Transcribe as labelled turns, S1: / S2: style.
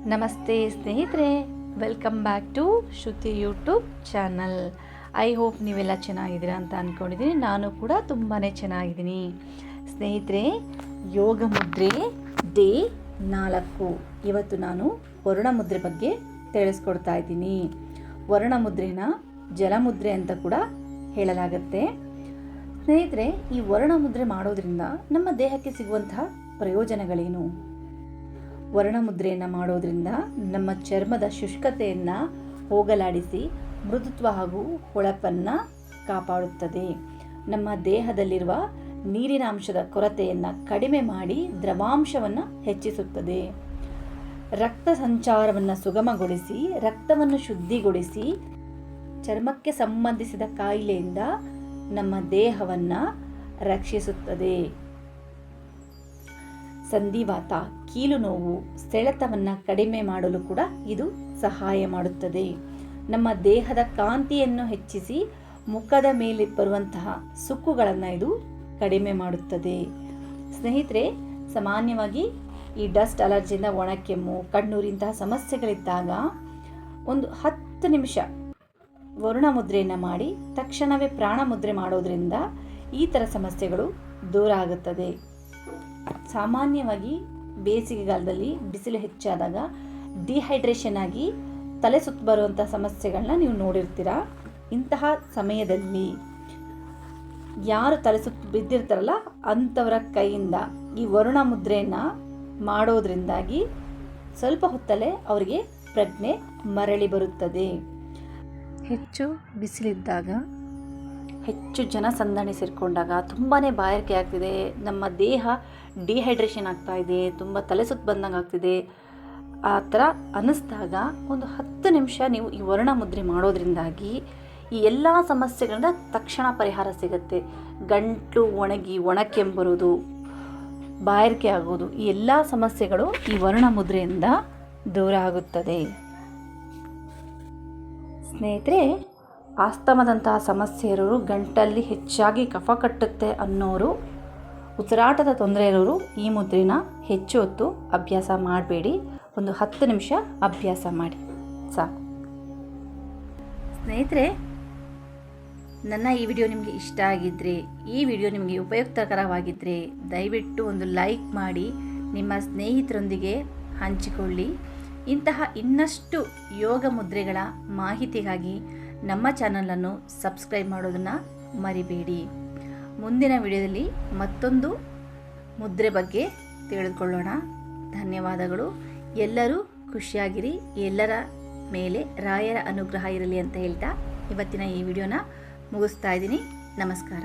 S1: ನಮಸ್ತೆ ಸ್ನೇಹಿತರೆ, welcome back to Shruti YouTube channel. I hope ನೀವೆಲ್ಲ ಚೆನ್ನಾಗಿದ್ದೀರಾ ಅಂತ ಅಂದ್ಕೊಂಡಿದ್ದೀನಿ. ನಾನು ಕೂಡ ತುಂಬಾ ಚೆನ್ನಾಗಿದ್ದೀನಿ. ಸ್ನೇಹಿತರೆ, ಯೋಗ ಮುದ್ರೆ ಡೇ 4. ಇವತ್ತು ನಾನು ವರುಣ ಮುದ್ರೆ ಬಗ್ಗೆ ತಿಳಿಸ್ಕೊಡ್ತಾ ಇದ್ದೀನಿ. ವರುಣ ಮುದ್ರೆನ ಜಲಮುದ್ರೆ ಅಂತ ಕೂಡ ಹೇಳಲಾಗುತ್ತೆ. ಸ್ನೇಹಿತರೆ, ಈ ವರುಣ ಮುದ್ರೆ ಮಾಡೋದ್ರಿಂದ ನಮ್ಮ ದೇಹಕ್ಕೆ ಸಿಗುವಂತಹ ಪ್ರಯೋಜನಗಳೇನು? ವರ್ಣ ಮುದ್ರೆಯನ್ನು ಮಾಡೋದ್ರಿಂದ ನಮ್ಮ ಚರ್ಮದ ಶುಷ್ಕತೆಯನ್ನು ಹೋಗಲಾಡಿಸಿ ಮೃದುತ್ವ ಹಾಗೂ ಹೊಳಪನ್ನು ಕಾಪಾಡುತ್ತದೆ. ನಮ್ಮ ದೇಹದಲ್ಲಿರುವ ನೀರಿನ ಅಂಶದ ಕೊರತೆಯನ್ನು ಕಡಿಮೆ ಮಾಡಿ ದ್ರವಾಂಶವನ್ನು ಹೆಚ್ಚಿಸುತ್ತದೆ. ರಕ್ತ ಸಂಚಾರವನ್ನು ಸುಗಮಗೊಳಿಸಿ ರಕ್ತವನ್ನು ಶುದ್ಧಿಗೊಳಿಸಿ ಚರ್ಮಕ್ಕೆ ಸಂಬಂಧಿಸಿದ ಕಾಯಿಲೆಯಿಂದ ನಮ್ಮ ದೇಹವನ್ನು ರಕ್ಷಿಸುತ್ತದೆ. ಸಂಧಿವಾತ, ಕೀಲು ನೋವು, ಸೆಳೆತವನ್ನು ಕಡಿಮೆ ಮಾಡಲು ಕೂಡ ಇದು ಸಹಾಯ ಮಾಡುತ್ತದೆ. ನಮ್ಮ ದೇಹದ ಕಾಂತಿಯನ್ನು ಹೆಚ್ಚಿಸಿ ಮುಖದ ಮೇಲೆ ಬರುವಂತಹ ಸುಕ್ಕುಗಳನ್ನು ಇದು ಕಡಿಮೆ ಮಾಡುತ್ತದೆ. ಸ್ನೇಹಿತರೆ, ಸಾಮಾನ್ಯವಾಗಿ ಈ ಡಸ್ಟ್ ಅಲರ್ಜಿಯಿಂದ ಒಣಕೆಮ್ಮು, ಕಣ್ಣೂರಿಂತಹ ಸಮಸ್ಯೆಗಳಿದ್ದಾಗ ಒಂದು 10 ನಿಮಿಷ ವರುಣ ಮುದ್ರೆಯನ್ನು ಮಾಡಿ ತಕ್ಷಣವೇ ಪ್ರಾಣ ಮುದ್ರೆ ಮಾಡೋದ್ರಿಂದ ಈ ಥರ ಸಮಸ್ಯೆಗಳು ದೂರ ಆಗುತ್ತದೆ. ಸಾಮಾನ್ಯವಾಗಿ ಬೇಸಿಗೆಗಾಲದಲ್ಲಿ ಬಿಸಿಲು ಹೆಚ್ಚಾದಾಗ ಡಿಹೈಡ್ರೇಷನ್ ಆಗಿ ತಲೆ ಸುತ್ತ ಬರುವಂಥ ಸಮಸ್ಯೆಗಳನ್ನ ನೀವು ನೋಡಿರ್ತೀರ. ಇಂತಹ ಸಮಯದಲ್ಲಿ ಯಾರು ತಲೆ ಸುತ್ತ ಬಿದ್ದಿರ್ತಾರಲ್ಲ ಅಂಥವರ ಕೈಯಿಂದ ಈ ವರುಣ ಮುದ್ರೆಯನ್ನು ಮಾಡೋದ್ರಿಂದಾಗಿ ಸ್ವಲ್ಪ ಹೊತ್ತಲ್ಲೇ ಅವರಿಗೆ ಪ್ರಜ್ಞೆ ಮರಳಿ ಬರುತ್ತದೆ. ಹೆಚ್ಚು ಬಿಸಿಲಿದ್ದಾಗ, ಹೆಚ್ಚು ಜನಸಂದಣಿ ಸೇರಿಕೊಂಡಾಗ ತುಂಬಾ ಬಾಯಾರಿಕೆ ಆಗ್ತಿದೆ, ನಮ್ಮ ದೇಹ ಡಿಹೈಡ್ರೇಷನ್ ಆಗ್ತಾ ಇದೆ, ತುಂಬ ತಲೆ ಸುತ್ತ ಬಂದಂಗೆ ಆಗ್ತಿದೆ, ಆ ಥರ ಅನ್ನಿಸ್ದಾಗ ಒಂದು 10 ನಿಮಿಷ ನೀವು ಈ ವರುಣ ಮುದ್ರೆ ಮಾಡೋದ್ರಿಂದಾಗಿ ಈ ಎಲ್ಲ ಸಮಸ್ಯೆಗಳಿಂದ ತಕ್ಷಣ ಪರಿಹಾರ ಸಿಗುತ್ತೆ. ಗಂಟಲು ಒಣಗಿ ಒಣಕೆಂಬರೋದು, ಬಾಯಾರಿಕೆ ಆಗೋದು, ಈ ಎಲ್ಲ ಸಮಸ್ಯೆಗಳು ಈ ವರುಣ ಮುದ್ರೆಯಿಂದ ದೂರ ಆಗುತ್ತದೆ. ಸ್ನೇಹಿತರೆ, ಆಸ್ತಮದಂತಹ ಸಮಸ್ಯೆ ಇರೋರು, ಗಂಟಲ್ಲಿ ಹೆಚ್ಚಾಗಿ ಕಫ ಕಟ್ಟುತ್ತೆ ಅನ್ನೋರು, ಉಸಿರಾಟದ ತೊಂದರೆ ಇರೋರು ಈ ಮುದ್ರೆನ ಹೆಚ್ಚು ಹೊತ್ತು ಅಭ್ಯಾಸ ಮಾಡಬೇಡಿ. ಒಂದು 10 ನಿಮಿಷ ಅಭ್ಯಾಸ ಮಾಡಿ ಸಾಕು. ಸ್ನೇಹಿತರೆ, ನನ್ನ ಈ ವಿಡಿಯೋ ನಿಮಗೆ ಇಷ್ಟ ಆಗಿದ್ದರೆ, ಈ ವಿಡಿಯೋ ನಿಮಗೆ ಉಪಯುಕ್ತಕರವಾಗಿದ್ದರೆ ದಯವಿಟ್ಟು ಒಂದು ಲೈಕ್ ಮಾಡಿ ನಿಮ್ಮ ಸ್ನೇಹಿತರೊಂದಿಗೆ ಹಂಚಿಕೊಳ್ಳಿ. ಇಂತಹ ಇನ್ನಷ್ಟು ಯೋಗ ಮುದ್ರೆಗಳ ಮಾಹಿತಿಗಾಗಿ ನಮ್ಮ ಚಾನಲನ್ನು ಸಬ್ಸ್ಕ್ರೈಬ್ ಮಾಡೋದನ್ನು ಮರಿಬೇಡಿ. ಮುಂದಿನ ವಿಡಿಯೋದಲ್ಲಿ ಮತ್ತೊಂದು ಮುದ್ರೆ ಬಗ್ಗೆ ತಿಳಿದುಕೊಳ್ಳೋಣ. ಧನ್ಯವಾದಗಳು. ಎಲ್ಲರೂ ಖುಷಿಯಾಗಿರಿ. ಎಲ್ಲರ ಮೇಲೆ ರಾಯರ ಅನುಗ್ರಹ ಇರಲಿ ಅಂತ ಹೇಳ್ತಾ ಇವತ್ತಿನ ಈ ವಿಡಿಯೋನ ಮುಗಿಸ್ತಾ ಇದ್ದೀನಿ. ನಮಸ್ಕಾರ.